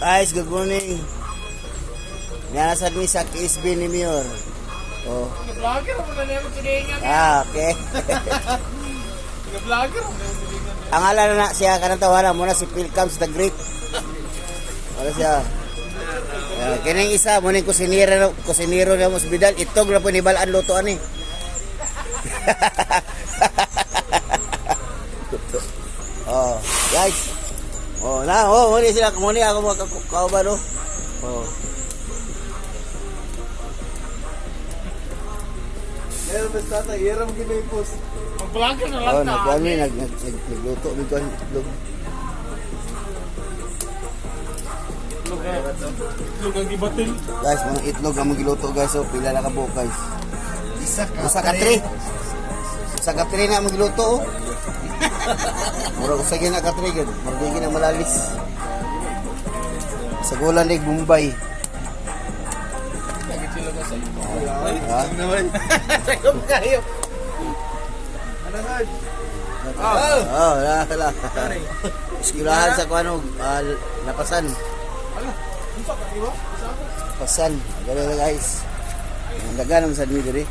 Guys, good morning. Nanasad mi sa KSB ni Mayor. Oh. Nag-vlogger mo na naman tulingan. Okay. Nag-vlogger mo na naman tulingan. Ang ala na siya kanang tawanan muna si Phil Camps the Great. Wala siya. Kining isa mo ning kusinero na hospital itog na po ni balaan luto ani. Oh, guys. Oh, na, muni sila, muni ako makakauban, no? Oh. Ngayon, basta tayo, hiram ginipos. Mag-vlogger na lang Oh, na. nagluto mi ko itlog. Itlog ang gibatil. Guys, mga itlog ang giluto, guys. So, pila na ka buok, guys. Isa ka tre. Isa ka tre na magluto, oh. Mura ko sa gina ka tre, gud. Mura na malalis. Sa gulan ni Bombay. Nag-itlog ka sa iyo. Ha? Sagom kayo. Ano hard? Oh, wala. Iskilahan sa kuano, napasan. Ala, ano pa ka, di ba? Pasan. Ganun na, guys. Ang daga naman sa dumi diri.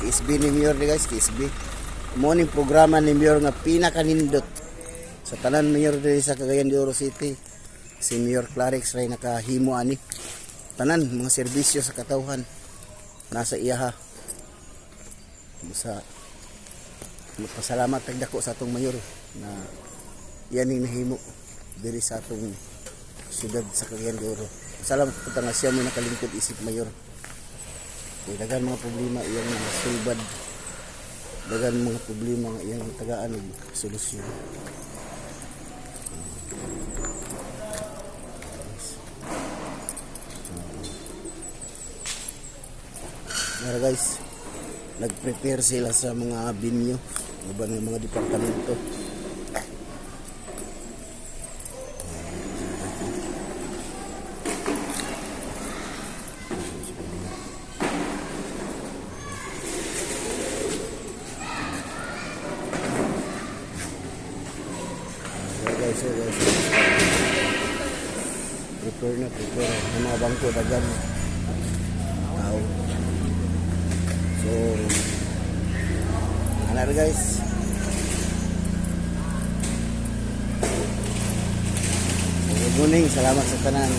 KSB ni Mayor ni guys, KSB. Morning programa ni Mayor nga pinakanindot sa tanan Mayor diri sa Cagayan de Oro City. Si Mayor Clarix ray nakahimo ani. Tanan mga serbisyo sa katawhan nasa iya ha. Sa pasalamat tagdako sa atong mayor na yan ang nahimo diri sa atong siyudad sa Cagayan de Oro. Salamat po nga siya mo nakalingkod isip mayor. Kaya dagan mga problema iyang sulbad. Dagan mga problema nga iyang tagaan og solusyon. Pero guys, nag-prepare sila sa mga binyo, iba ng mga departamento. So guys, prepare ng mga bangko dagan tao. So ano guys, good morning, salamat sa tanan.